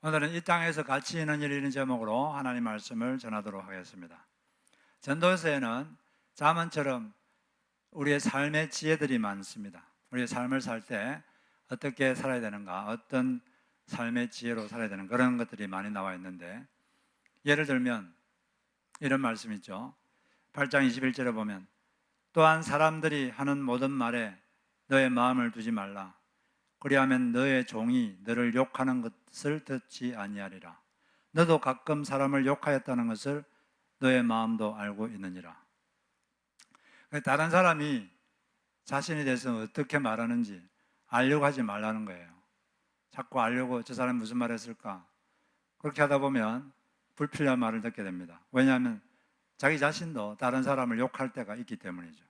오늘은 이 땅에서 가치 있는 일 이런 제목으로 하나님 말씀을 전하도록 하겠습니다. 전도서에는 잠언처럼 우리의 삶의 지혜들이 많습니다. 우리의 삶을 살 때 어떻게 살아야 되는가, 어떤 삶의 지혜로 살아야 되는 그런 것들이 많이 나와 있는데, 예를 들면 이런 말씀이 있죠. 8장 21절에 보면 또한 사람들이 하는 모든 말에 너의 마음을 두지 말라. 그리하면 너의 종이 너를 욕하는 것을 듣지 아니하리라. 너도 가끔 사람을 욕하였다는 것을 너의 마음도 알고 있느니라. 다른 사람이 자신에 대해서 어떻게 말하는지 알려고 하지 말라는 거예요. 자꾸 알려고 저 사람이 무슨 말 했을까? 그렇게 하다 보면 불필요한 말을 듣게 됩니다. 왜냐하면 자기 자신도 다른 사람을 욕할 때가 있기 때문이죠.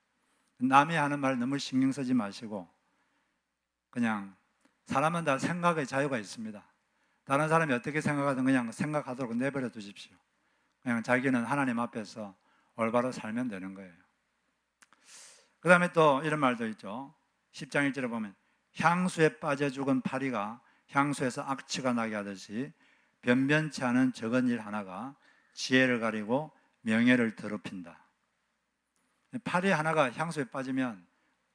남이 하는 말 너무 신경 쓰지 마시고 그냥 사람은 다 생각의 자유가 있습니다. 다른 사람이 어떻게 생각하든 그냥 생각하도록 내버려 두십시오. 그냥 자기는 하나님 앞에서 올바로 살면 되는 거예요. 그 다음에 또 이런 말도 있죠. 10장 1절에 보면 향수에 빠져 죽은 파리가 향수에서 악취가 나게 하듯이 변변치 않은 적은 일 하나가 지혜를 가리고 명예를 더럽힌다. 파리 하나가 향수에 빠지면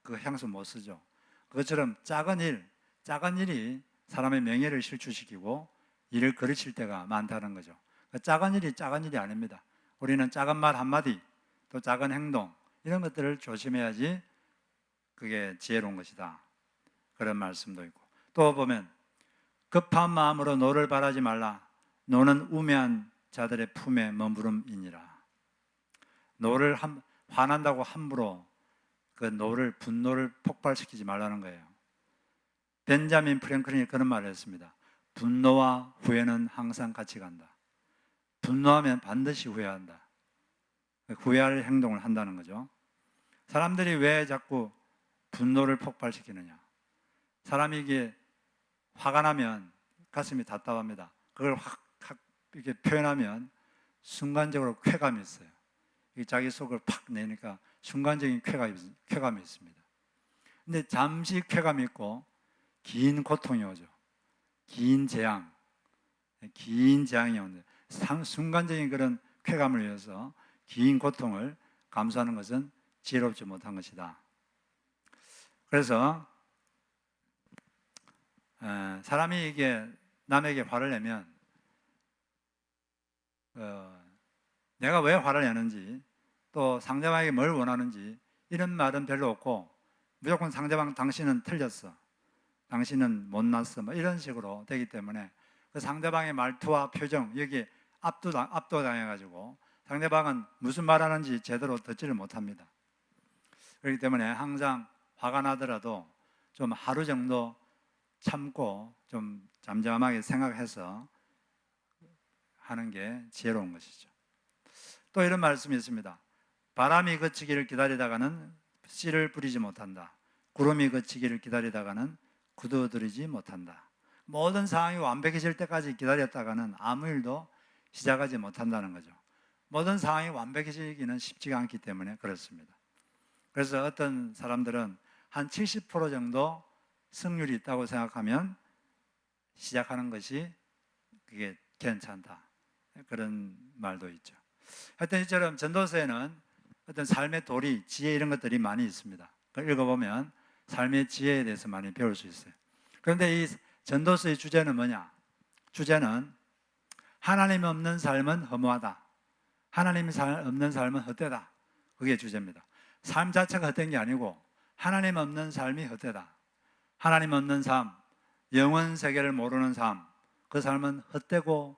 그 향수 못 쓰죠. 그것처럼 작은 일이 사람의 명예를 실추시키고 일을 그르칠 때가 많다는 거죠. 작은 일이 아닙니다. 우리는 작은 말 한마디, 또 작은 행동, 이런 것들을 조심해야지 그게 지혜로운 것이다. 그런 말씀도 있고. 또 보면 급한 마음으로 노를 바라지 말라. 노는 우매한 자들의 품에 머무름이니라. 화난다고 함부로 그 분노를 폭발시키지 말라는 거예요. 벤자민 프랭클린이 그런 말을 했습니다. 분노와 후회는 항상 같이 간다. 분노하면 반드시 후회한다. 후회할 행동을 한다는 거죠. 사람들이 왜 자꾸 분노를 폭발시키느냐? 사람이 이게 화가 나면 가슴이 답답합니다. 그걸 확 이렇게 표현하면 순간적으로 쾌감이 있어요. 자기 속을 팍 내니까 순간적인 쾌감이 있습니다. 근데 잠시 쾌감이 있고 긴 고통이 오죠. 긴 재앙이 오는데 순간적인 그런 쾌감을 위해서 긴 고통을 감수하는 것은 지혜롭지 못한 것이다. 그래서 사람이 이게 남에게 화를 내면 내가 왜 화를 내는지, 또 상대방에게 뭘 원하는지 이런 말은 별로 없고 무조건 상대방 당신은 틀렸어, 당신은 못났어, 뭐 이런 식으로 되기 때문에 그 상대방의 말투와 표정 여기에 압도당해가지고 상대방은 무슨 말하는지 제대로 듣지를 못합니다. 그렇기 때문에 항상 화가 나더라도 좀 하루 정도 참고 좀 잠잠하게 생각해서 하는 게 지혜로운 것이죠. 또 이런 말씀이 있습니다. 바람이 그치기를 기다리다가는 씨를 뿌리지 못한다. 구름이 그치기를 기다리다가는 굳어들이지 못한다. 모든 상황이 완벽해질 때까지 기다렸다가는 아무 일도 시작하지 못한다는 거죠. 모든 상황이 완벽해지기는 쉽지가 않기 때문에 그렇습니다. 그래서 어떤 사람들은 한 70% 정도 승률이 있다고 생각하면 시작하는 것이 그게 괜찮다. 그런 말도 있죠. 하여튼 이처럼 전도서에는 어떤 삶의 도리, 지혜 이런 것들이 많이 있습니다. 그걸 읽어보면 삶의 지혜에 대해서 많이 배울 수 있어요. 그런데 이 전도서의 주제는 뭐냐? 주제는 하나님 없는 삶은 허무하다. 하나님 없는 삶은 헛되다. 그게 주제입니다. 삶 자체가 헛된 게 아니고 하나님 없는 삶이 헛되다. 하나님 없는 삶, 영원 세계를 모르는 삶, 그 삶은 헛되다.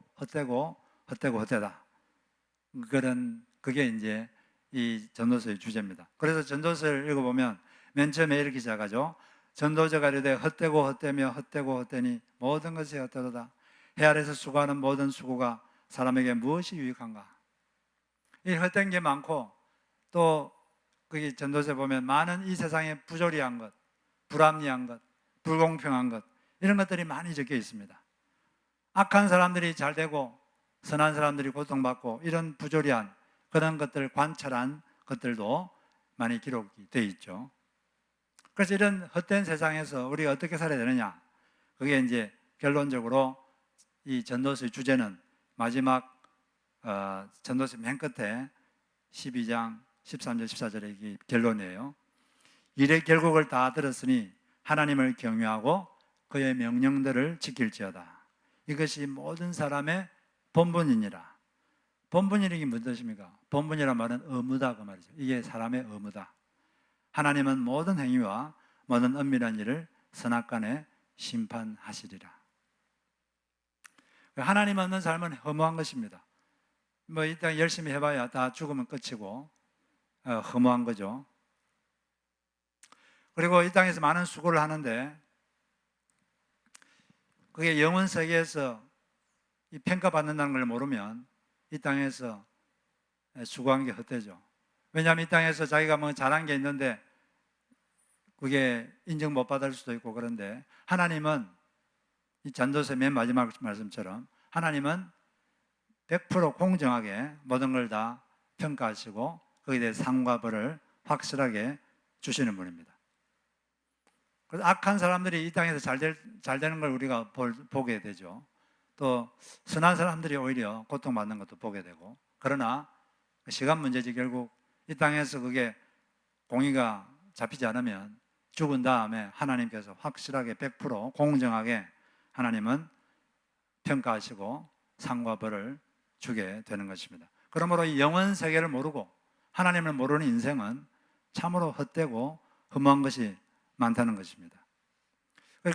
그게 이제 이 전도서의 주제입니다. 그래서 전도서를 읽어보면 맨 처음에 이렇게 시작하죠. 전도자가 이르되 헛되고 헛되며 헛되고 헛되니 모든 것이 헛되도다. 해 아래서 수고하는 모든 수고가 사람에게 무엇이 유익한가? 이 헛된 게 많고 또 거기 전도서에 보면 많은 이 세상에 부조리한 것, 불합리한 것, 불공평한 것 이런 것들이 많이 적혀 있습니다. 악한 사람들이 잘 되고 선한 사람들이 고통받고 이런 부조리한 그런 것들을 관찰한 것들도 많이 기록이 되어 있죠. 그래서 이런 헛된 세상에서 우리가 어떻게 살아야 되느냐? 그게 이제 결론적으로 이 전도서의 주제는 마지막 전도서 맨 끝에 12장 13절 14절의 이 결론이에요. 일의 결국을 다 들었으니 하나님을 경외하고 그의 명령들을 지킬지어다. 이것이 모든 사람의 본분이니라. 본분이라는 게 무슨 뜻입니까? 본분이란 말은 의무다 그 말이죠. 이게 사람의 의무다. 하나님은 모든 행위와 모든 은밀한 일을 선악간에 심판하시리라. 하나님 없는 삶은 허무한 것입니다. 뭐 일단 열심히 해봐야 다 죽으면 끝이고 허무한 거죠. 그리고 이 땅에서 많은 수고를 하는데 그게 영원 세계에서 평가받는다는 걸 모르면 이 땅에서 수고한 게 헛되죠. 왜냐하면 이 땅에서 자기가 뭐 잘한 게 있는데 그게 인정 못 받을 수도 있고, 그런데 하나님은 이 전도서 맨 마지막 말씀처럼 하나님은 100% 공정하게 모든 걸 다 평가하시고 거기에 대해 상과 벌을 확실하게 주시는 분입니다. 그래서 악한 사람들이 이 땅에서 잘 되는 걸 우리가 보게 되죠. 또 선한 사람들이 오히려 고통받는 것도 보게 되고, 그러나 시간 문제지 결국 이 땅에서 그게 공의가 잡히지 않으면 죽은 다음에 하나님께서 확실하게 100% 공정하게 하나님은 평가하시고 상과 벌을 주게 되는 것입니다. 그러므로 이 영원 세계를 모르고 하나님을 모르는 인생은 참으로 헛되고 허무한 것이 많다는 것입니다.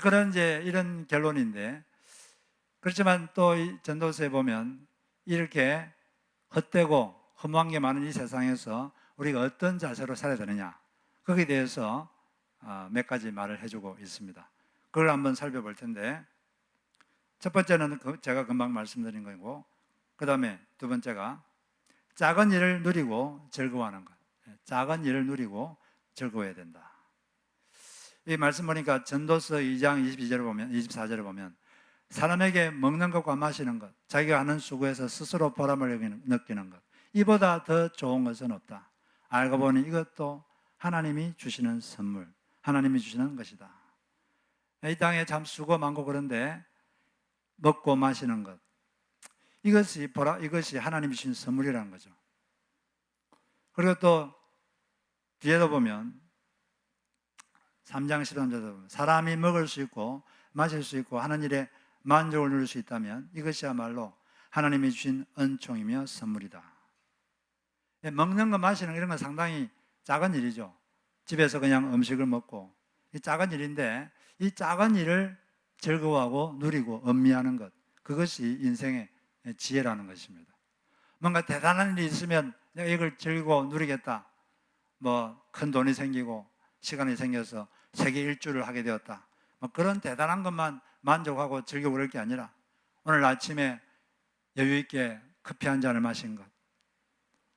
그런 이런 결론인데, 그렇지만 또 이 전도서에 보면 이렇게 헛되고 허무한 게 많은 이 세상에서 우리가 어떤 자세로 살아야 되느냐, 거기에 대해서 몇 가지 말을 해주고 있습니다. 그걸 한번 살펴볼 텐데, 첫 번째는 제가 금방 말씀드린 거고, 그 다음에 두 번째가 작은 일을 누리고 즐거워하는 것. 작은 일을 누리고 즐거워해야 된다. 이 말씀 보니까 전도서 2장 24절을 보면 사람에게 먹는 것과 마시는 것, 자기가 하는 수고에서 스스로 보람을 느끼는 것, 이보다 더 좋은 것은 없다. 알고 보니 이것도 하나님이 주시는 선물, 하나님이 주시는 것이다. 이 땅에 참 수고 많고 그런데 먹고 마시는 것, 이것이 하나님이 주신 선물이라는 거죠. 그리고 또 뒤에도 보면 3장 13절에도 보면 사람이 먹을 수 있고 마실 수 있고 하는 일에 만족을 누릴 수 있다면 이것이야말로 하나님이 주신 은총이며 선물이다. 먹는 거 마시는 거 이런 건 상당히 작은 일이죠. 집에서 그냥 음식을 먹고, 이 작은 일인데 이 작은 일을 즐거워하고 누리고 음미하는 것, 그것이 인생의 지혜라는 것입니다. 뭔가 대단한 일이 있으면 내가 이걸 즐기고 누리겠다, 뭐 큰 돈이 생기고 시간이 생겨서 세계 일주를 하게 되었다, 뭐 그런 대단한 것만 만족하고 즐겨 부를 게 아니라 오늘 아침에 여유 있게 커피 한 잔을 마신 것,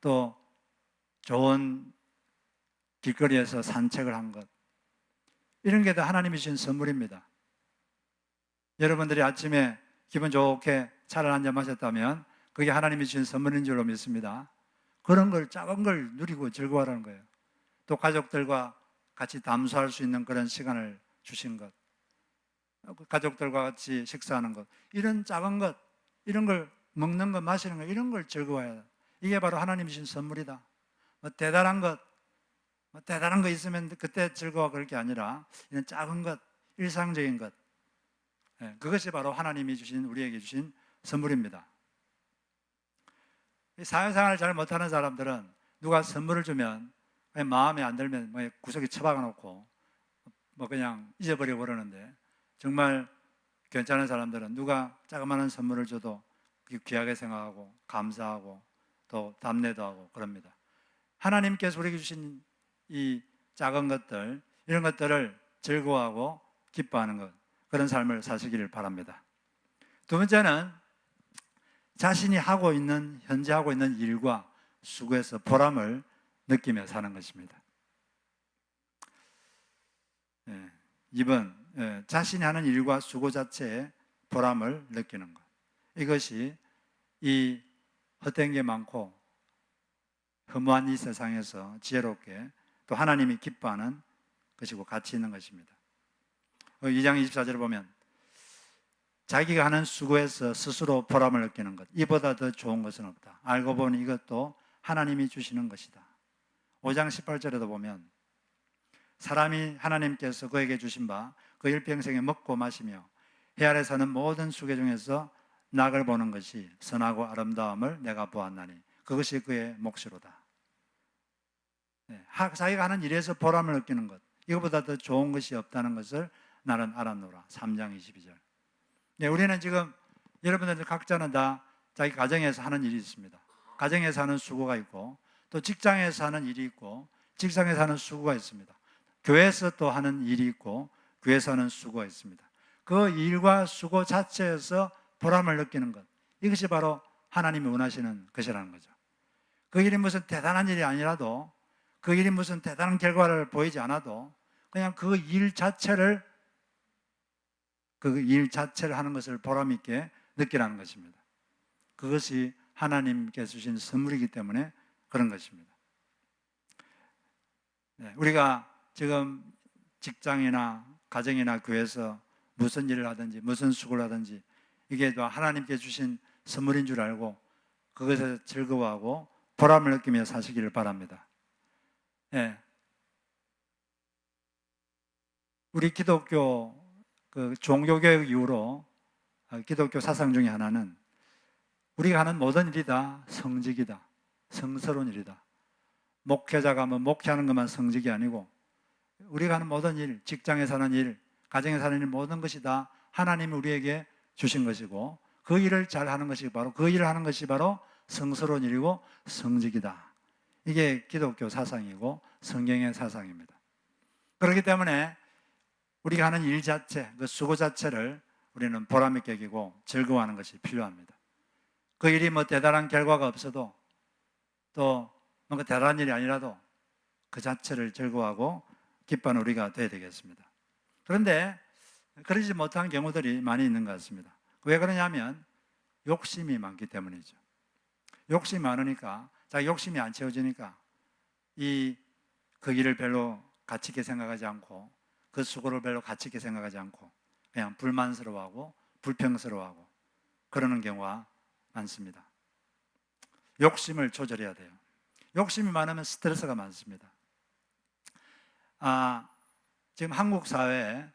또 좋은 길거리에서 산책을 한 것, 이런 게 다 하나님이 주신 선물입니다. 여러분들이 아침에 기분 좋게 차를 한 잔 마셨다면 그게 하나님이 주신 선물인 줄로 믿습니다. 그런 걸, 작은 걸 누리고 즐거워하라는 거예요. 또 가족들과 같이 담소할 수 있는 그런 시간을 주신 것, 가족들과 같이 식사하는 것, 이런 작은 것, 이런 걸 먹는 것, 마시는 것, 이런 걸 즐거워해야 돼. 이게 바로 하나님이 주신 선물이다. 뭐 대단한 것 있으면 그때 즐거워, 그럴 게 아니라 이런 작은 것, 일상적인 것, 그것이 바로 하나님이 주신, 우리에게 주신 선물입니다. 사회생활을 잘 못하는 사람들은 누가 선물을 주면 마음에 안 들면 뭐 구석에 처박아 놓고 뭐 그냥 잊어버리고 그러는데, 정말 괜찮은 사람들은 누가 자그마한 선물을 줘도 귀하게 생각하고 감사하고 또 답례도 하고 그럽니다. 하나님께서 우리에게 주신 이 작은 것들, 이런 것들을 즐거워하고 기뻐하는 것, 그런 삶을 사시기를 바랍니다. 두 번째는 자신이 현재 하고 있는 일과 수고에서 보람을 느끼며 사는 것입니다. 2번, 자신이 하는 일과 수고 자체에 보람을 느끼는 것. 이것이 이 헛된 게 많고 허무한 이 세상에서 지혜롭게 또 하나님이 기뻐하는 것이고 가치 있는 것입니다. 2장 24절을 보면 자기가 하는 수고에서 스스로 보람을 느끼는 것, 이보다 더 좋은 것은 없다. 알고 보니 이것도 하나님이 주시는 것이다. 5장 18절에도 보면 사람이 하나님께서 그에게 주신 바 그 일평생에 먹고 마시며 해 아래 사는 모든 수계 중에서 낙을 보는 것이 선하고 아름다움을 내가 보았나니 그것이 그의 몫이로다. 자기가 하는 일에서 보람을 느끼는 것, 이거보다 더 좋은 것이 없다는 것을 나는 알았노라. 3장 22절. 우리는 지금 여러분들 각자는 다 자기 가정에서 하는 일이 있습니다. 가정에서 하는 수고가 있고 또 직장에서 하는 일이 있고 직장에서 하는 수고가 있습니다. 교회에서 또 하는 일이 있고 교회에서 하는 수고가 있습니다. 그 일과 수고 자체에서 보람을 느끼는 것, 이것이 바로 하나님이 원하시는 것이라는 거죠. 그 일이 무슨 대단한 일이 아니라도, 그 일이 무슨 대단한 결과를 보이지 않아도 그냥 그 일 자체를 하는 것을 보람 있게 느끼라는 것입니다. 그것이 하나님께서 주신 선물이기 때문에 그런 것입니다. 우리가 지금 직장이나 가정이나 교회에서 무슨 일을 하든지 무슨 수고를 하든지 이게 하나님께 주신 선물인 줄 알고 그것에 즐거워하고 보람을 느끼며 사시기를 바랍니다. 우리 기독교 종교개혁 이후로 기독교 사상 중에 하나는 우리가 하는 모든 일이 다 성직이다, 성스러운 일이다. 목회자가 목회하는 것만 성직이 아니고 우리가 하는 모든 일, 직장에서 하는 일, 가정에서 하는 일, 모든 것이 다 하나님이 우리에게 주신 것이고 그 일을 잘 하는 것이 바로 성스러운 일이고 성직이다. 이게 기독교 사상이고 성경의 사상입니다. 그렇기 때문에 우리가 하는 일 자체, 그 수고 자체를 우리는 보람 있게 여기고 즐거워하는 것이 필요합니다. 그 일이 대단한 결과가 없어도 또 뭔가 대단한 일이 아니라도 그 자체를 즐거워하고 기뻐하는 우리가 되어야 되겠습니다. 그런데 그러지 못한 경우들이 많이 있는 것 같습니다. 왜 그러냐면 욕심이 많기 때문이죠. 욕심이 많으니까, 자기 욕심이 안 채워지니까 그 일을 별로 가치 있게 생각하지 않고 그 수고를 별로 가치 있게 생각하지 않고 그냥 불만스러워하고 불평스러워하고 그러는 경우가 많습니다. 욕심을 조절해야 돼요. 욕심이 많으면 스트레스가 많습니다. 지금 한국 사회에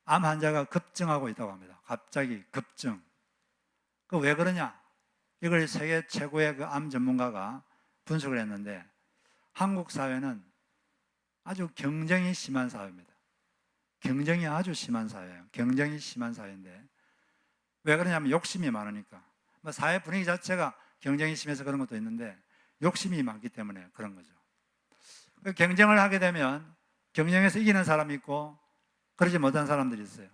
암 환자가 급증하고 있다고 합니다. 갑자기 급증. 그 왜 그러냐? 이걸 세계 최고의 그 암 전문가가 분석을 했는데 한국 사회는 아주 경쟁이 심한 사회입니다. 경쟁이 아주 심한 사회예요. 경쟁이 심한 사회인데 왜 그러냐면 욕심이 많으니까. 사회 분위기 자체가 경쟁이 심해서 그런 것도 있는데 욕심이 많기 때문에 그런 거죠. 경쟁을 하게 되면 경쟁에서 이기는 사람이 있고 그러지 못한 사람들이 있어요.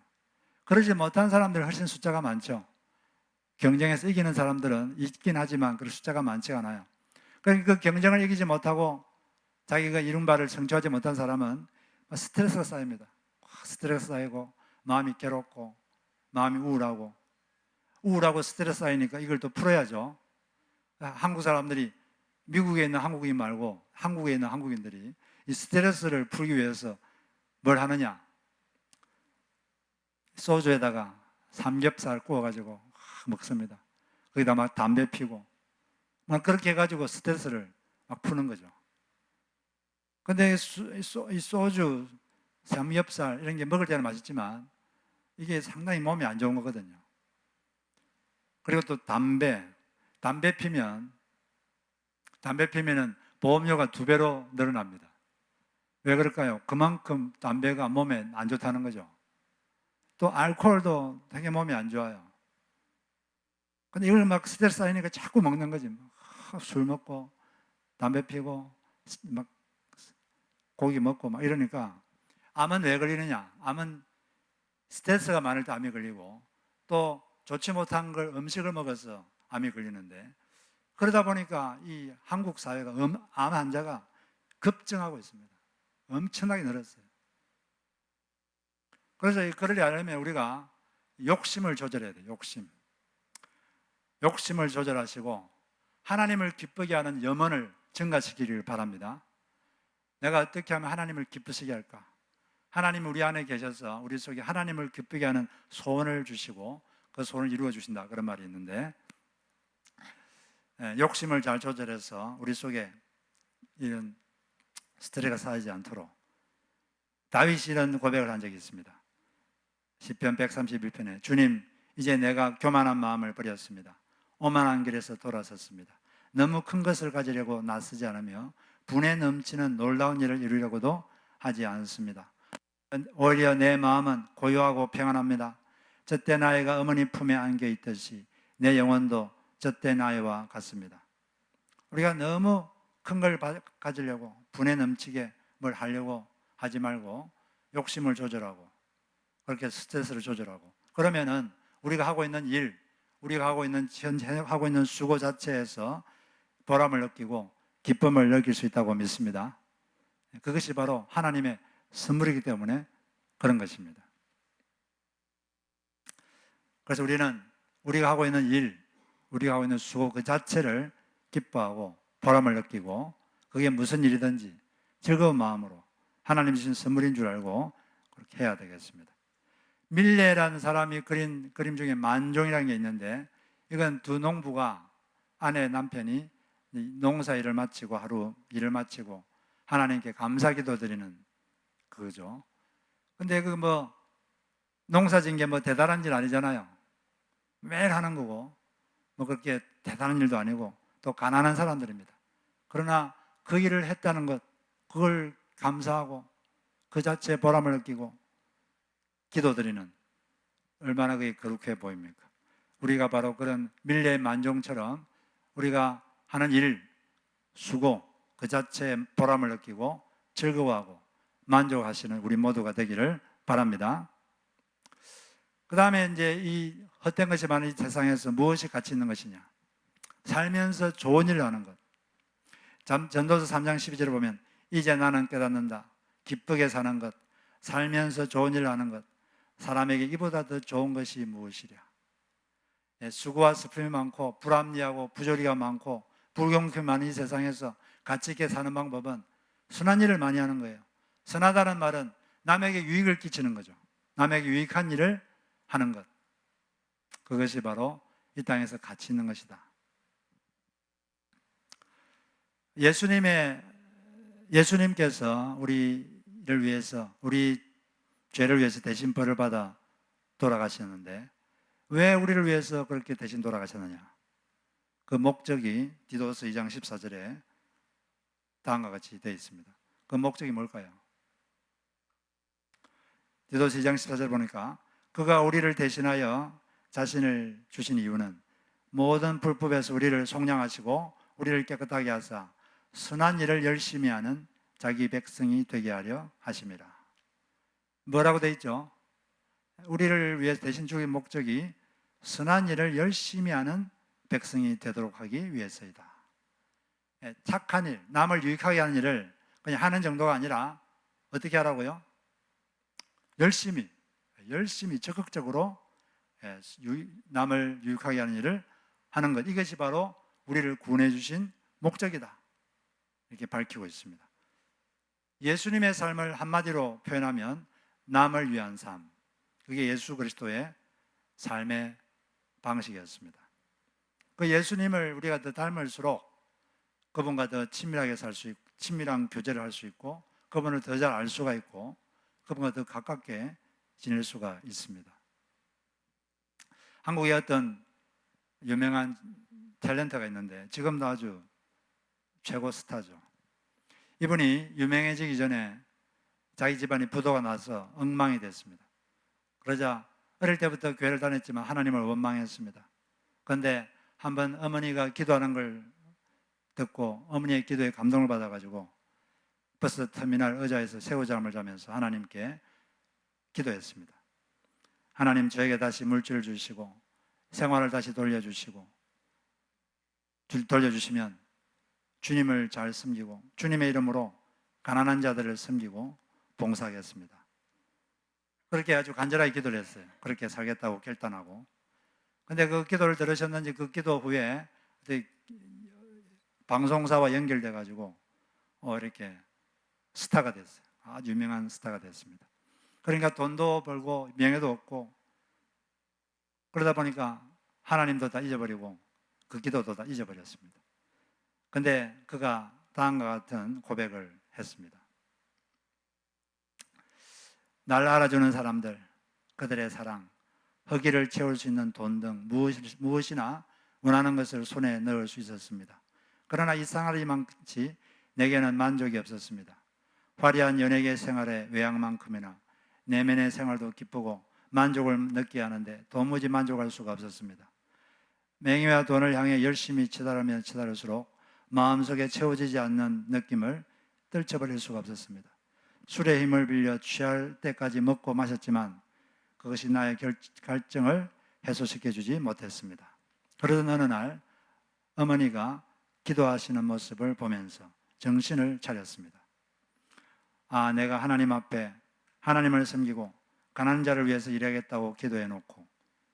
그러지 못한 사람들은 훨씬 숫자가 많죠. 경쟁에서 이기는 사람들은 있긴 하지만 그 숫자가 많지 않아요. 그러니까 그 경쟁을 이기지 못하고 자기가 이룬 바를 성취하지 못한 사람은 스트레스가 쌓입니다. 스트레스 쌓이고 마음이 괴롭고 마음이 우울하고 스트레스 쌓이니까 이걸 또 풀어야죠. 한국 사람들이 미국에 있는 한국인 말고 한국에 있는 한국인들이 이 스트레스를 풀기 위해서 뭘 하느냐? 소주에다가 삼겹살 구워가지고 먹습니다. 거기다 막 담배 피고 막 그렇게 해가지고 스트레스를 막 푸는 거죠. 근데 이 소주, 삼겹살 이런 게 먹을 때는 맛있지만 이게 상당히 몸에 안 좋은 거거든요. 그리고 또 담배 피면은 보험료가 2배로 늘어납니다. 왜 그럴까요? 그만큼 담배가 몸에 안 좋다는 거죠. 또 알코올도 되게 몸에 안 좋아요. 근데 이걸 막 스트레스 쌓이니까 자꾸 먹는 거지. 술 먹고 담배 피고 막 고기 먹고 막 이러니까 암은 왜 걸리느냐? 암은 스트레스가 많을 때 암이 걸리고 또 좋지 못한 걸 음식을 먹어서 암이 걸리는데 그러다 보니까 이 한국 사회가 암 환자가 급증하고 있습니다. 엄청나게 늘었어요. 그래서 그러려 하려면 우리가 욕심을 조절해야 돼요. 욕심을 조절하시고 하나님을 기쁘게 하는 염원을 증가시키기를 바랍니다. 내가 어떻게 하면 하나님을 기쁘시게 할까? 하나님 우리 안에 계셔서 우리 속에 하나님을 기쁘게 하는 소원을 주시고 그 소원을 이루어 주신다, 그런 말이 있는데, 욕심을 잘 조절해서 우리 속에 이런 스트레스가 쌓이지 않도록 다윗이 이런 고백을 한 적이 있습니다. 시편 131편에 주님, 이제 내가 교만한 마음을 버렸습니다. 오만한 길에서 돌아섰습니다. 너무 큰 것을 가지려고 나서지 않으며 분에 넘치는 놀라운 일을 이루려고도 하지 않습니다. 오히려 내 마음은 고요하고 평안합니다. 젖대 나이가 어머니 품에 안겨 있듯이 내 영혼도 젖대 나이와 같습니다. 우리가 너무 큰 걸 가지려고 분에 넘치게 뭘 하려고 하지 말고 욕심을 조절하고 그렇게 스트레스를 조절하고 그러면은 우리가 하고 있는 일, 우리가 하고 있는 현재 하고 있는 수고 자체에서 보람을 느끼고 기쁨을 느낄 수 있다고 믿습니다. 그것이 바로 하나님의 선물이기 때문에 그런 것입니다. 그래서 우리는 우리가 하고 있는 일, 우리가 하고 있는 수고 그 자체를 기뻐하고 보람을 느끼고 그게 무슨 일이든지 즐거운 마음으로 하나님 주신 선물인 줄 알고 그렇게 해야 되겠습니다. 밀레라는 사람이 그린 그림 중에 만종이라는 게 있는데 이건 두 농부가 아내 남편이 농사 일을 마치고 하루 일을 마치고 하나님께 감사기도 드리는 그거죠. 근데 그 뭐 농사 짓는 게 뭐 대단한 일 아니잖아요. 매일 하는 거고 뭐 그렇게 대단한 일도 아니고 또 가난한 사람들입니다. 그러나 그 일을 했다는 것, 그걸 감사하고 그 자체에 보람을 느끼고 기도드리는 얼마나 그게 거룩해 보입니까? 우리가 바로 그런 밀레의 만종처럼 우리가 하는 일, 수고 그 자체에 보람을 느끼고 즐거워하고 만족하시는 우리 모두가 되기를 바랍니다. 그 다음에 이제 이 헛된 것이 많은 이 세상에서 무엇이 가치 있는 것이냐? 살면서 좋은 일을 하는 것. 전도서 3장 12절을 보면 이제 나는 깨닫는다. 기쁘게 사는 것, 살면서 좋은 일을 하는 것, 사람에게 이보다 더 좋은 것이 무엇이랴. 수고와 슬픔이 많고 불합리하고 부조리가 많고 불공평이 많은 이 세상에서 가치 있게 사는 방법은 선한 일을 많이 하는 거예요. 선하다는 말은 남에게 유익을 끼치는 거죠. 남에게 유익한 일을 하는 것. 그것이 바로 이 땅에서 가치 있는 것이다. 예수님께서 우리를 위해서, 우리 죄를 위해서 대신 벌을 받아 돌아가셨는데 왜 우리를 위해서 그렇게 대신 돌아가셨느냐? 그 목적이 디도서 2장 14절에 다음과 같이 되어 있습니다. 그 목적이 뭘까요? 디도서 2장 14절 보니까 그가 우리를 대신하여 자신을 주신 이유는 모든 불법에서 우리를 속량하시고 우리를 깨끗하게 하사 선한 일을 열심히 하는 자기 백성이 되게 하려 하심이라. 뭐라고 되어 있죠? 우리를 위해서 대신 죽인 목적이 선한 일을 열심히 하는 백성이 되도록 하기 위해서이다. 착한 일, 남을 유익하게 하는 일을 그냥 하는 정도가 아니라 어떻게 하라고요? 열심히 적극적으로 남을 유익하게 하는 일을 하는 것. 이것이 바로 우리를 구원해 주신 목적이다. 이렇게 밝히고 있습니다. 예수님의 삶을 한마디로 표현하면 남을 위한 삶. 그게 예수 그리스도의 삶의 방식이었습니다. 그 예수님을 우리가 더 닮을수록 그분과 더 친밀하게 살 수 있고 친밀한 교제를 할 수 있고 그분을 더 잘 알 수가 있고 그분과 더 가깝게 지낼 수가 있습니다. 한국에 어떤 유명한 탤런트가 있는데 지금도 아주 최고 스타죠. 이분이 유명해지기 전에 자기 집안이 부도가 나서 엉망이 됐습니다. 그러자 어릴 때부터 교회를 다녔지만 하나님을 원망했습니다. 그런데 한번 어머니가 기도하는 걸 듣고 어머니의 기도에 감동을 받아가지고 버스 터미널 의자에서 새우잠을 자면서 하나님께 기도했습니다. 하나님, 저에게 다시 물질을 주시고 생활을 다시 돌려주시면 주님을 잘 섬기고 주님의 이름으로 가난한 자들을 섬기고 봉사하겠습니다. 그렇게 아주 간절하게 기도를 했어요. 그렇게 살겠다고 결단하고. 근데 그 기도를 들으셨는지 그 기도 후에 방송사와 연결돼 가지고 이렇게 스타가 됐어요. 아주 유명한 스타가 됐습니다. 그러니까 돈도 벌고 명예도 얻고 그러다 보니까 하나님도 다 잊어버리고 그 기도도 다 잊어버렸습니다. 근데 그가 다음과 같은 고백을 했습니다. 날 알아주는 사람들, 그들의 사랑, 허기를 채울 수 있는 돈 등 무엇이나 원하는 것을 손에 넣을 수 있었습니다. 그러나 이상하리만치 내게는 만족이 없었습니다. 화려한 연예계 생활의 외양만큼이나 내면의 생활도 기쁘고 만족을 느끼게 하는데 도무지 만족할 수가 없었습니다. 명예와 돈을 향해 열심히 치달으면 치달을수록 마음속에 채워지지 않는 느낌을 떨쳐버릴 수가 없었습니다. 술의 힘을 빌려 취할 때까지 먹고 마셨지만 그것이 나의 갈증을 해소시켜주지 못했습니다. 그러던 어느 날 어머니가 기도하시는 모습을 보면서 정신을 차렸습니다. 아, 내가 하나님 앞에 하나님을 섬기고 가난한 자를 위해서 일하겠다고 기도해 놓고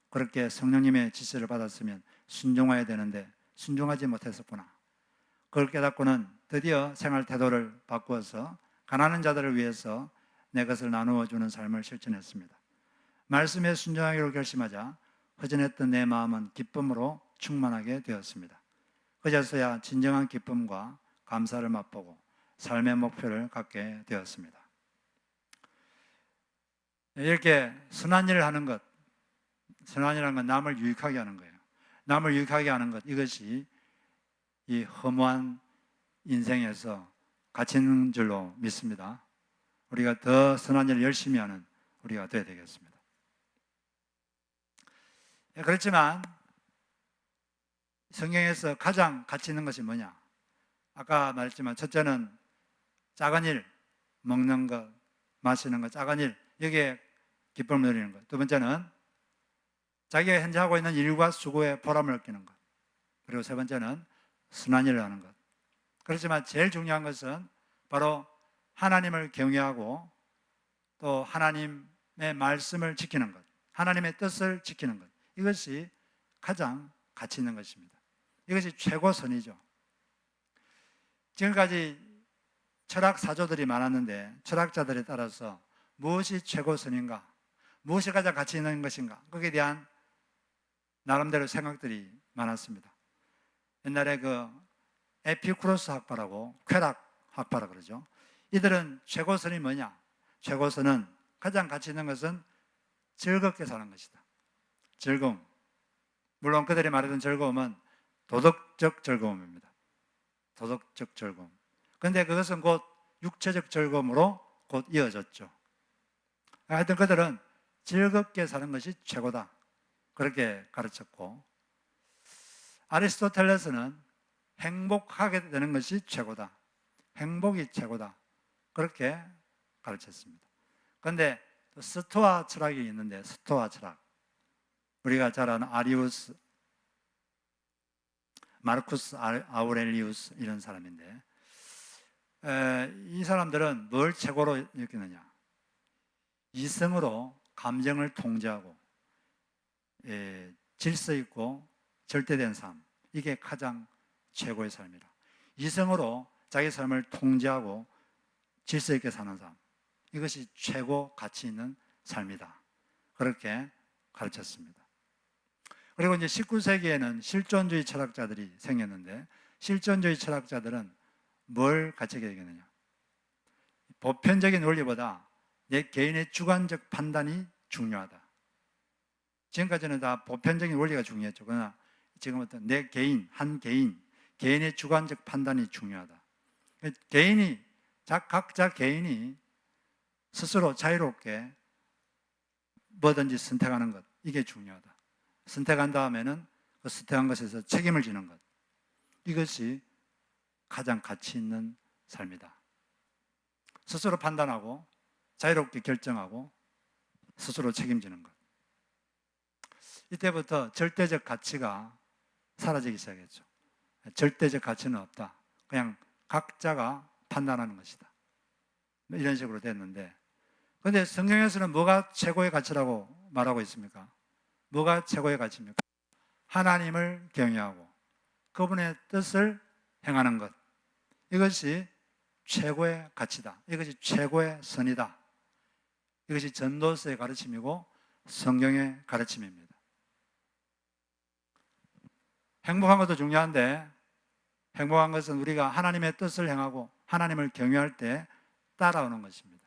그렇게 성령님의 지시를 받았으면 순종해야 되는데 순종하지 못했었구나. 그걸 깨닫고는 드디어 생활 태도를 바꾸어서 가난한 자들을 위해서 내 것을 나누어 주는 삶을 실천했습니다. 말씀에 순종하기로 결심하자 허전했던 내 마음은 기쁨으로 충만하게 되었습니다. 그제서야 진정한 기쁨과 감사를 맛보고 삶의 목표를 갖게 되었습니다. 이렇게 선한 일을 하는 것, 선한 일이라는 건 남을 유익하게 하는 거예요. 남을 유익하게 하는 것, 이것이 이 허무한 인생에서 가치 있는 줄로 믿습니다. 우리가 더 선한 일을 열심히 하는 우리가 되어야 되겠습니다. 그렇지만 성경에서 가장 가치 있는 것이 뭐냐? 아까 말했지만 첫째는 작은 일, 먹는 것, 마시는 것, 작은 일, 여기에 기쁨을 누리는 것. 두 번째는 자기가 현재 하고 있는 일과 수고에 보람을 느끼는 것. 그리고 세 번째는 선한 일을 하는 것. 그렇지만 제일 중요한 것은 바로 하나님을 경외하고 또 하나님의 말씀을 지키는 것, 하나님의 뜻을 지키는 것. 이것이 가장 가치 있는 것입니다. 이것이 최고선이죠. 지금까지 철학 사조들이 많았는데 철학자들에 따라서 무엇이 최고선인가, 무엇이 가장 가치 있는 것인가, 거기에 대한 나름대로 생각들이 많았습니다. 옛날에 그 에피쿠로스 학파라고, 쾌락 학파라 그러죠. 이들은 최고선이 뭐냐? 최고선은 가장 가치 있는 것은 즐겁게 사는 것이다. 즐거움. 물론 그들이 말하던 즐거움은 도덕적 즐거움입니다. 도덕적 즐거움. 그런데 그것은 곧 육체적 즐거움으로 곧 이어졌죠. 하여튼 그들은 즐겁게 사는 것이 최고다. 그렇게 가르쳤고, 아리스토텔레스는 행복하게 되는 것이 최고다. 행복이 최고다. 그렇게 가르쳤습니다. 그런데 스토아 철학이 있는데, 스토아 철학. 우리가 잘 아는 아리우스, 마르쿠스 아우렐리우스 이런 사람인데, 이 사람들은 뭘 최고로 여기느냐? 이성으로 감정을 통제하고 질서 있고 절대된 삶, 이게 가장 최고의 삶이다. 이성으로 자기 삶을 통제하고 질서 있게 사는 삶, 이것이 최고 가치 있는 삶이다. 그렇게 가르쳤습니다. 그리고 이제 19세기에는 실존주의 철학자들이 생겼는데, 실존주의 철학자들은 뭘 가르치게 되겠느냐? 보편적인 원리보다 내 개인의 주관적 판단이 중요하다. 지금까지는 다 보편적인 원리가 중요했죠. 그러나 지금부터 내 개인, 한 개인의 주관적 판단이 중요하다. 각자 개인이 스스로 자유롭게 뭐든지 선택하는 것, 이게 중요하다. 선택한 다음에는 그 선택한 것에서 책임을 지는 것, 이것이 가장 가치 있는 삶이다. 스스로 판단하고 자유롭게 결정하고 스스로 책임지는 것. 이때부터 절대적 가치가 사라지기 시작했죠. 절대적 가치는 없다. 그냥 각자가 판단하는 것이다. 이런 식으로 됐는데, 그런데 성경에서는 뭐가 최고의 가치라고 말하고 있습니까? 뭐가 최고의 가치입니까? 하나님을 경외하고 그분의 뜻을 행하는 것, 이것이 최고의 가치다. 이것이 최고의 선이다. 이것이 전도서의 가르침이고 성경의 가르침입니다. 행복한 것도 중요한데 행복한 것은 우리가 하나님의 뜻을 행하고 하나님을 경외할 때 따라오는 것입니다.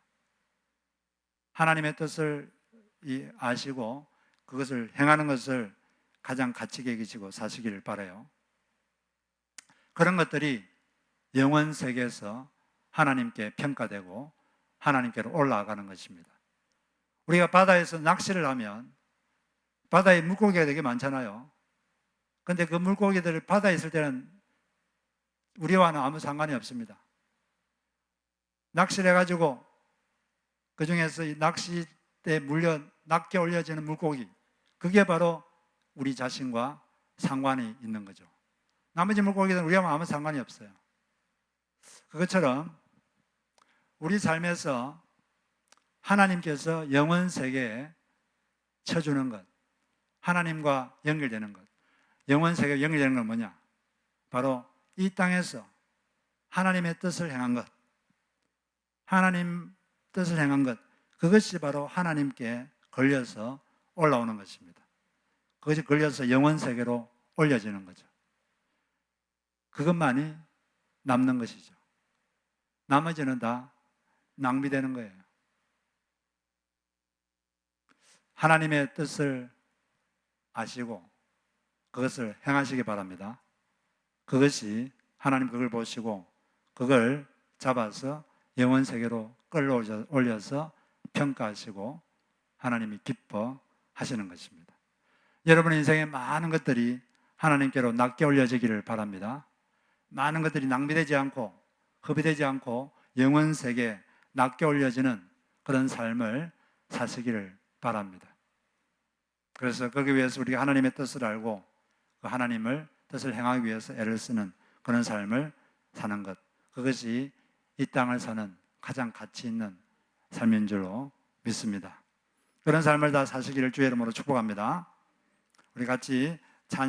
하나님의 뜻을 아시고 그것을 행하는 것을 가장 가치게 여기시고 사시기를 바라요. 그런 것들이 영원 세계에서 하나님께 평가되고 하나님께로 올라가는 것입니다. 우리가 바다에서 낚시를 하면 바다에 물고기가 되게 많잖아요. 그런데 그 물고기들이 바다에 있을 때는 우리와는 아무 상관이 없습니다. 낚시를 해가지고 그 중에서 이 낚싯대에 낚게 올려지는 물고기, 그게 바로 우리 자신과 상관이 있는 거죠. 나머지 물고기들은 우리와 아무 상관이 없어요. 그것처럼 우리 삶에서 하나님께서 영원 세계에 쳐주는 것, 하나님과 연결되는 것, 영원 세계에 연결되는 건 뭐냐? 바로 이 땅에서 하나님의 뜻을 행한 것, 하나님 뜻을 행한 것, 그것이 바로 하나님께 걸려서 올라오는 것입니다. 그것이 걸려서 영원 세계로 올려지는 거죠. 그것만이 남는 것이죠. 나머지는 다 낭비되는 거예요. 하나님의 뜻을 아시고 그것을 행하시기 바랍니다. 그것이 하나님 그걸 보시고 그걸 잡아서 영원 세계로 끌어올려서 평가하시고 하나님이 기뻐하시는 것입니다. 여러분의 인생에 많은 것들이 하나님께로 낮게 올려지기를 바랍니다. 많은 것들이 낭비되지 않고 허비되지 않고 영원 세계에 낮게 올려지는 그런 삶을 사시기를 바랍니다. 그래서 거기 위해서 우리가 하나님의 뜻을 알고 그 하나님을 뜻을 행하기 위해서 애를 쓰는 그런 삶을 사는 것, 그것이 이 땅을 사는 가장 가치 있는 삶인 줄로 믿습니다. 그런 삶을 다 사시기를 주의 이름으로 축복합니다. 우리 같이